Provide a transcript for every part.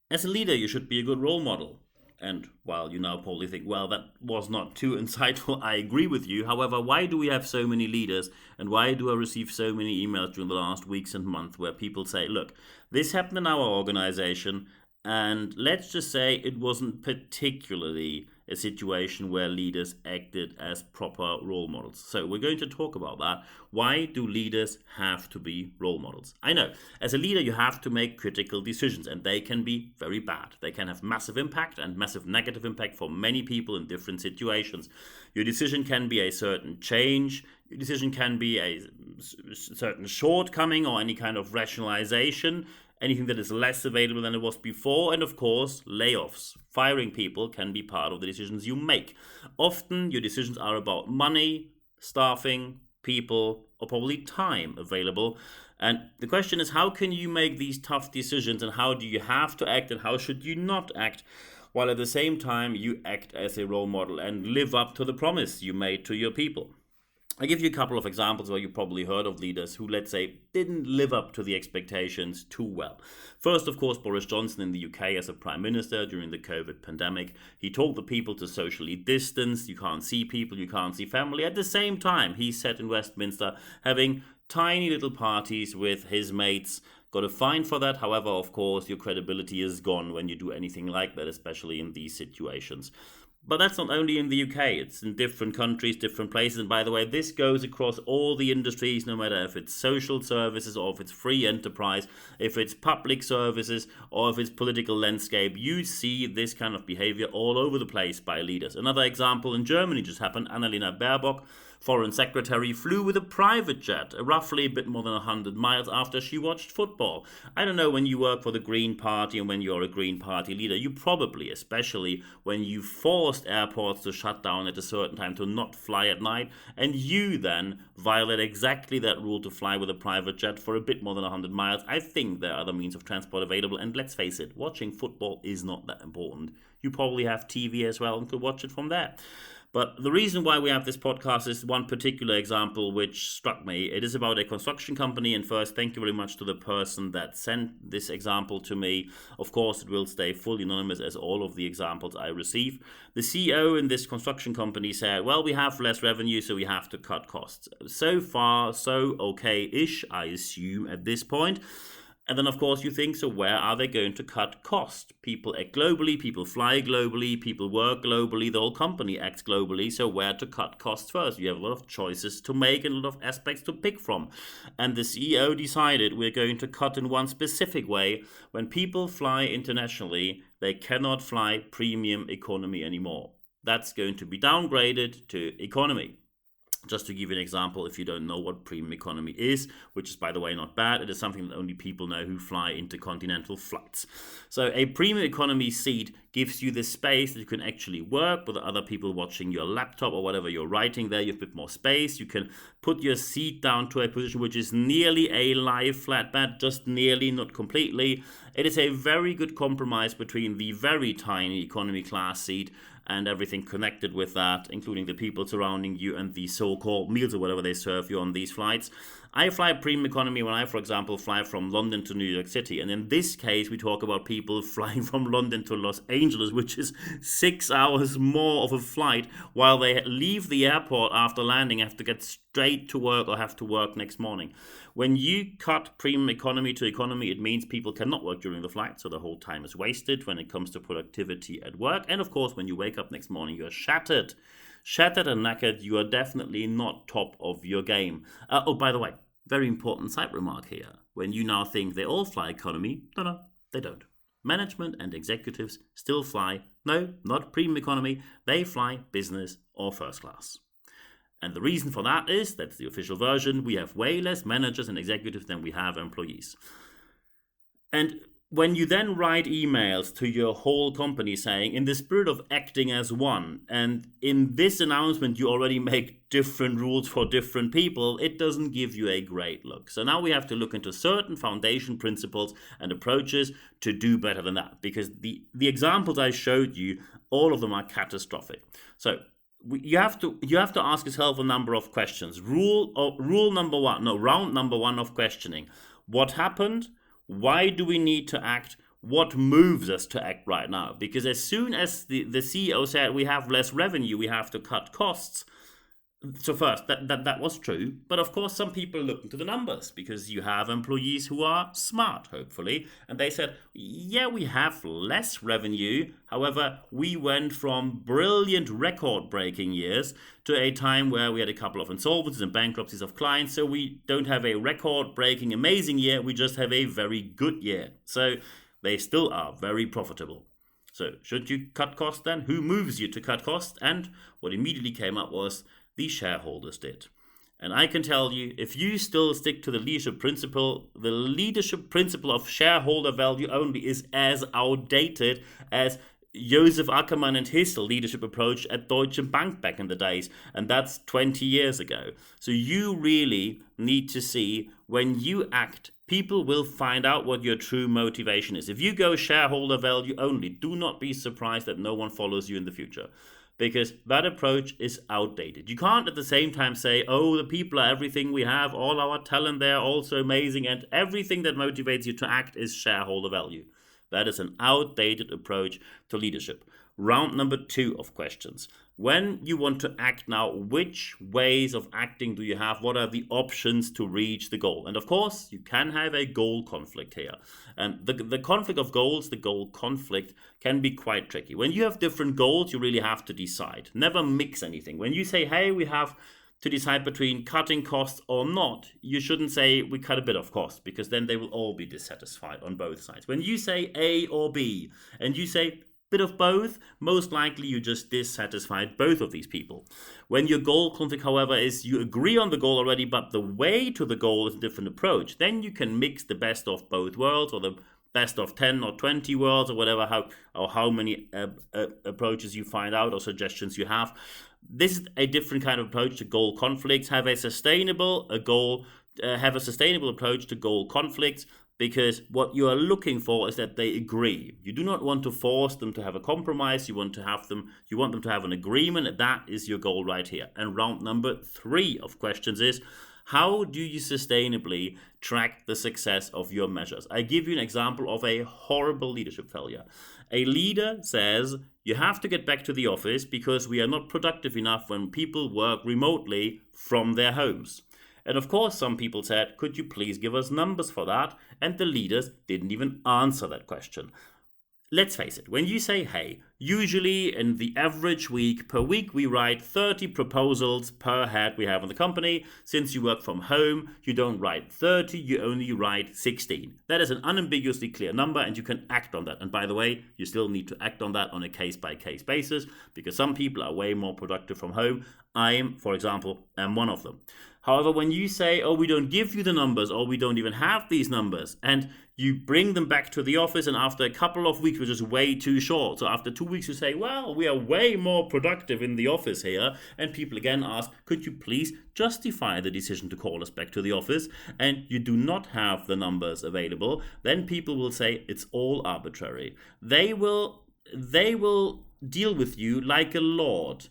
As a leader, you should be a good role model. And while you now probably think, well, that was not too insightful, I agree with you. However, why do we have so many leaders and why do I receive so many emails during the last weeks and months where people say, look, this happened in our organization, and let's just say it wasn't particularly a situation where leaders acted as proper role models. So we're going to talk about that. Why do leaders have to be role models? I know, as a leader, you have to make critical decisions, and they can be very bad. They can have massive impact and massive negative impact for many people in different situations. Your decision can be a certain change. Your decision can be a certain shortcoming or any kind of rationalization, anything that is less available than it was before, and of course, layoffs. Firing people can be part of the decisions you make. Often, your decisions are about money, staffing, people, or probably time available. And the question is, how can you make these tough decisions, and how do you have to act, and how should you not act, while at the same time you act as a role model and live up to the promise you made to your people? I give you a couple of examples where you probably heard of leaders who, let's say, didn't live up to the expectations too well. First, of course, Boris Johnson in the UK as a Prime Minister during the COVID pandemic. He told the people to socially distance, you can't see people, you can't see family. At the same time, he sat in Westminster having tiny little parties with his mates. Got a fine for that. However, of course, your credibility is gone when you do anything like that, especially in these situations. But that's not only in the UK, it's in different countries, different places. And by the way, this goes across all the industries, no matter if it's social services or if it's free enterprise, if it's public services or if it's political landscape. You see this kind of behavior all over the place by leaders. Another example in Germany just happened. Annalena Baerbock, foreign secretary, flew with a private jet, roughly a bit more than 100 miles after she watched football. I don't know, when you work for the Green Party and when you're a Green Party leader, you probably, especially when you forced airports to shut down at a certain time to not fly at night, and you then violate exactly that rule to fly with a private jet for a bit more than 100 miles. I think there are other means of transport available, and let's face it, watching football is not that important. You probably have TV as well and could watch it from there. But the reason why we have this podcast is one particular example which struck me. It is about a construction company. And first, thank you very much to the person that sent this example to me. Of course, it will stay fully anonymous as all of the examples I receive. The CEO in this construction company said, well, we have less revenue, so we have to cut costs. So far, so okay-ish, I assume, at this point. And then, of course, you think, so where are they going to cut cost? People act globally, people fly globally, people work globally, the whole company acts globally. So where to cut costs first? You have a lot of choices to make and a lot of aspects to pick from. And the CEO decided we're going to cut in one specific way. When people fly internationally, they cannot fly premium economy anymore. That's going to be downgraded to economy. Just to give you an example, if you don't know what premium economy is, which is, by the way, not bad, it is something that only people know who fly intercontinental flights. So a premium economy seat gives you the space that you can actually work with other people watching your laptop or whatever you're writing there. You have a bit more space. You can put your seat down to a position which is nearly a live flat bed, just nearly, not completely. It is a very good compromise between the very tiny economy class seat and everything connected with that, including the people surrounding you and the so-called meals or whatever they serve you on these flights. I fly premium economy when I, for example, fly from London to New York City. And in this case, we talk about people flying from London to Los Angeles, which is 6 hours more of a flight, while they leave the airport after landing, have to get straight to work or have to work next morning. When you cut premium economy to economy, it means people cannot work during the flight, so the whole time is wasted when it comes to productivity at work. And of course, when you wake up next morning, you are shattered. Shattered and knackered, you are definitely not top of your game. Oh, by the way, very important side remark here. When you now think they all fly economy, no, they don't. Management and executives still fly, no, not premium economy, they fly business or first class. And the reason for that is, that's the official version, we have way less managers and executives than we have employees. And when you then write emails to your whole company saying, in the spirit of acting as one, and in this announcement you already make different rules for different people, it doesn't give you a great look. So now we have to look into certain foundation principles and approaches to do better than that. Because the examples I showed you, all of them are catastrophic. So you have to ask yourself a number of questions. Round number one of questioning. What happened? Why do we need to act? what moves us to act right now. Because as soon as the CEO said we have less revenue, we have to cut costs. So first, that was true. But of course, some people look into the numbers because you have employees who are smart, hopefully. And they said, yeah, we have less revenue. However, we went from brilliant record-breaking years to a time where we had a couple of insolvencies and bankruptcies of clients. So we don't have a record-breaking, amazing year. We just have a very good year. So they still are very profitable. So should you cut costs then? Who moves you to cut costs? And what immediately came up was the shareholders did. And I can tell you, if you still stick to the leadership principle of shareholder value only is as outdated as Joseph Ackermann and his leadership approach at Deutsche Bank back in the days, and that's 20 years ago. So you really need to see, when you act, people will find out what your true motivation is. If you go shareholder value only, do not be surprised that no one follows you in the future, because that approach is outdated. You can't at the same time say, oh, the people are everything we have, all our talent, they're also amazing, and everything that motivates you to act is shareholder value. That is an outdated approach to leadership. Round number 2 of questions. When you want to act now, which ways of acting do you have? What are the options to reach the goal? And of course, you can have a goal conflict here. And the conflict of goals, the goal conflict, can be quite tricky. When you have different goals, you really have to decide. Never mix anything. When you say, hey, we have to decide between cutting costs or not, you shouldn't say we cut a bit of cost, because then they will all be dissatisfied on both sides. When you say A or B, and you say bit of both, most likely you just dissatisfied both of these people. When your goal conflict, however, is you agree on the goal already, but the way to the goal is a different approach, then you can mix the best of both worlds, or the best of 10 or 20 worlds, or whatever, how many approaches you find out or suggestions you have. This is a different kind of approach to goal conflicts. Have a sustainable approach to goal conflicts, because what you are looking for is that they agree. You do not want to force them to have a compromise. You want them to have an agreement. That is your goal right here. And round number 3 of questions is, how do you sustainably track the success of your measures? I give you an example of a horrible leadership failure. A leader says, you have to get back to the office because we are not productive enough when people work remotely from their homes. And of course, some people said, could you please give us numbers for that? And the leaders didn't even answer that question. Let's face it, when you say, hey, usually in the average week, per week we write 30 proposals per head we have in the company. Since you work from home, you don't write 30, you only write 16. That is an unambiguously clear number, and you can act on that. And by the way, you still need to act on that on a case-by-case basis, because some people are way more productive from home. I, for example, am one of them. However, when you say, oh, we don't give you the numbers, or we don't even have these numbers, and you bring them back to the office, and after a couple of weeks, which is way too short, so after 2 weeks you say, well, we are way more productive in the office here, and people again ask, could you please justify the decision to call us back to the office, and you do not have the numbers available, then people will say it's all arbitrary. They will deal with you like a lord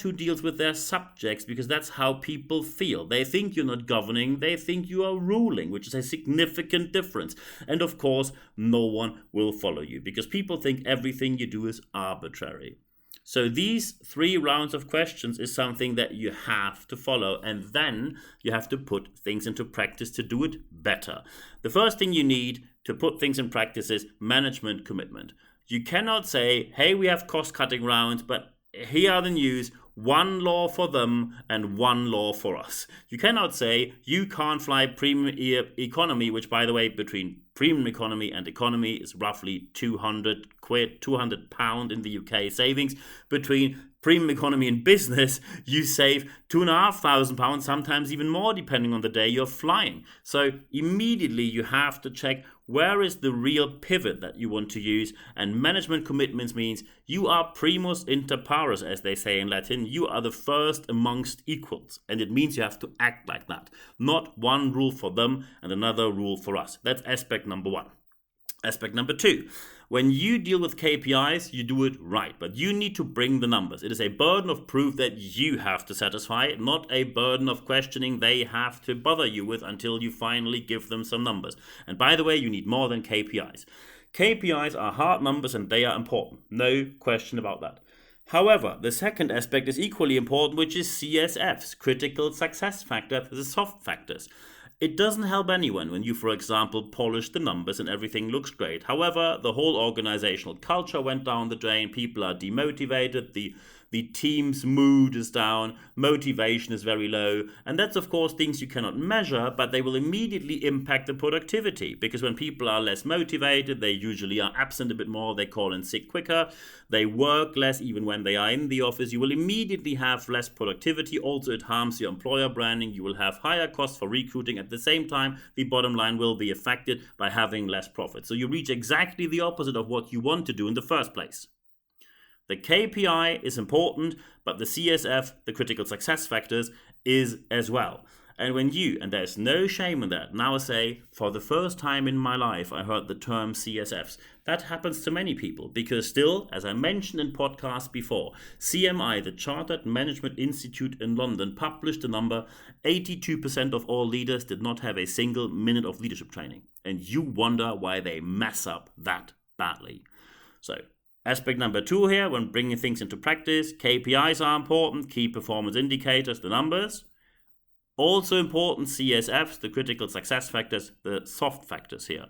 who deals with their subjects, because that's how people feel. They think you're not governing, they think you are ruling, which is a significant difference. And of course, no one will follow you, because people think everything you do is arbitrary. So these 3 rounds of questions is something that you have to follow, and then you have to put things into practice to do it better. The first thing you need to put things in practice is management commitment. You cannot say, hey, we have cost-cutting rounds, but here are the news, 1 law for them and 1 law for us. You cannot say, you can't fly premium economy, which, by the way, between premium economy and economy is roughly £200 in the UK savings. Between premium economy and business, you save £2,500, sometimes even more, depending on the day you're flying. So immediately you have to check, where is the real pivot that you want to use? And management commitments means you are primus inter pares, as they say in Latin. You are the first amongst equals. And it means you have to act like that. Not one rule for them and another rule for us. That's aspect number 1. Aspect number 2. When you deal with KPIs, you do it right, but you need to bring the numbers. It is a burden of proof that you have to satisfy, not a burden of questioning they have to bother you with until you finally give them some numbers. And by the way, you need more than KPIs. KPIs are hard numbers and they are important. No question about that. However, the second aspect is equally important, which is CSFs, critical success factors, the soft factors. It doesn't help anyone when you, for example, polish the numbers and everything looks great. However, the whole organizational culture went down the drain. People are demotivated. The team's mood is down, motivation is very low, and that's of course things you cannot measure, but they will immediately impact the productivity, because when people are less motivated, they usually are absent a bit more, they call in sick quicker, they work less even when they are in the office. You will immediately have less productivity. Also, it harms your employer branding. You will have higher costs for recruiting. At the same time, the bottom line will be affected by having less profit. So you reach exactly the opposite of what you want to do in the first place. The KPI is important, but the CSF, the critical success factors, is as well. And when you, and there's no shame in that, now say, for the first time in my life, I heard the term CSFs. That happens to many people, because still, as I mentioned in podcasts before, CMI, the Chartered Management Institute in London, published the number 82% of all leaders did not have a single minute of leadership training. And you wonder why they mess up that badly. So, aspect number 2 here, when bringing things into practice, KPIs are important, key performance indicators, the numbers. Also important, CSFs, the critical success factors, the soft factors here.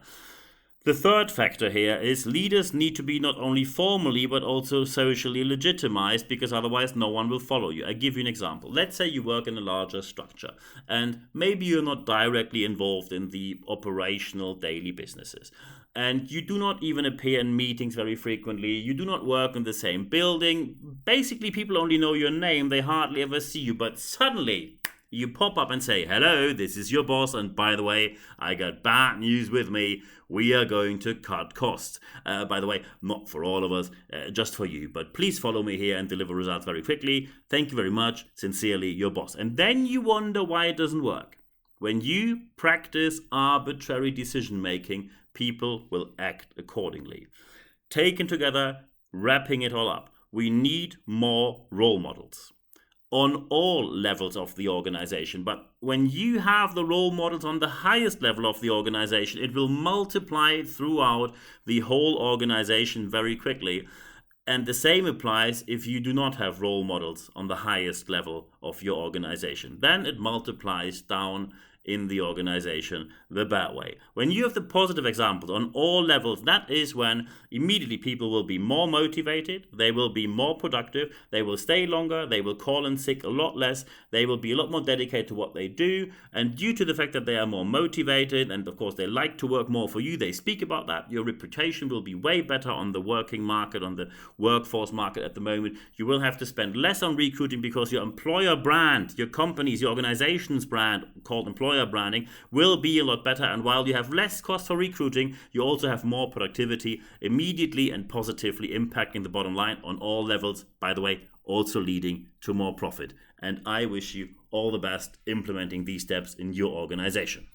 The third factor here is leaders need to be not only formally but also socially legitimized, because otherwise no one will follow you. I give you an example. Let's say you work in a larger structure and maybe you're not directly involved in the operational daily businesses. And you do not even appear in meetings very frequently. You do not work in the same building. Basically, people only know your name. They hardly ever see you. But suddenly, you pop up and say, hello, this is your boss. And by the way, I got bad news with me. We are going to cut costs. By the way, not for all of us, just for you. But please follow me here and deliver results very quickly. Thank you very much. Sincerely, your boss. And then you wonder why it doesn't work. When you practice arbitrary decision making, people will act accordingly. Taken together, wrapping it all up, we need more role models on all levels of the organization. But when you have the role models on the highest level of the organization, it will multiply throughout the whole organization very quickly. And the same applies if you do not have role models on the highest level of your organization. Then it multiplies down in the organization the bad way. When you have the positive examples on all levels, that is when immediately people will be more motivated, they will be more productive, they will stay longer, they will call in sick a lot less, they will be a lot more dedicated to what they do, and due to the fact that they are more motivated and of course they like to work more for you, they speak about that, your reputation will be way better on the working market, on the workforce market at the moment. You will have to spend less on recruiting because your employer brand, your company's, your organization's brand, called employer branding, will be a lot better. And while you have less cost for recruiting, you also have more productivity, immediately and positively impacting the bottom line on all levels, by the way, also leading to more profit. And I wish you all the best implementing these steps in your organization.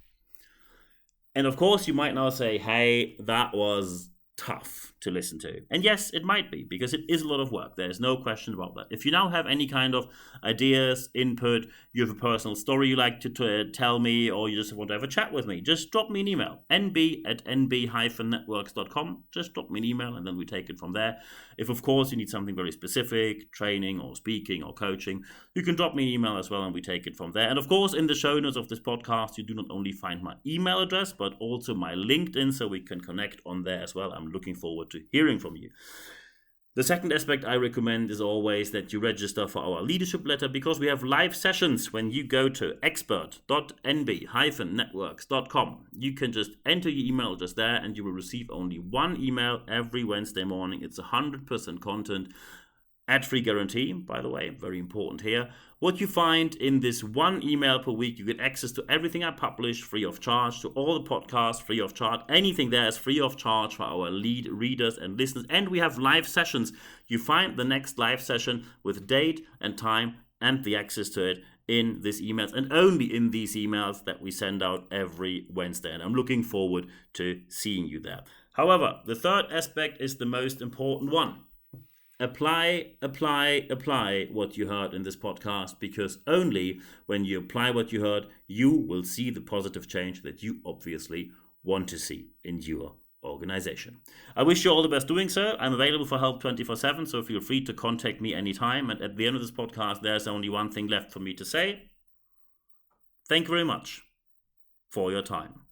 And of course, you might now say, hey, that was tough to listen to. And yes, it might be, because it is a lot of work. There's no question about that. If you now have any kind of ideas, input, you have a personal story you like to tell me, or you just want to have a chat with me, just drop me an email, nb@nb-networks.com. Just drop me an email and then we take it from there. If, of course, you need something very specific, training or speaking or coaching, you can drop me an email as well and we take it from there. And of course, in the show notes of this podcast, you do not only find my email address, but also my LinkedIn, so we can connect on there as well. I'm looking forward to hearing from you. The second aspect I recommend is always that you register for our leadership letter, because we have live sessions. When you go to expert.nb-networks.com, you can just enter your email address there and you will receive only one email every Wednesday morning. It's 100% content. Ad-free guarantee, by the way, very important here. What you find in this one email per week, you get access to everything I publish free of charge, to all the podcasts free of charge. Anything there is free of charge for our lead readers and listeners. And we have live sessions. You find the next live session with date and time and the access to it in these emails, and only in these emails that we send out every Wednesday. And I'm looking forward to seeing you there. However, the third aspect is the most important one. Apply what you heard in this podcast, because only when you apply what you heard, you will see the positive change that you obviously want to see in your organization. I wish you all the best doing so. I'm available for help 24/7, so feel free to contact me anytime. And at the end of this podcast, there's only one thing left for me to say. Thank you very much for your time.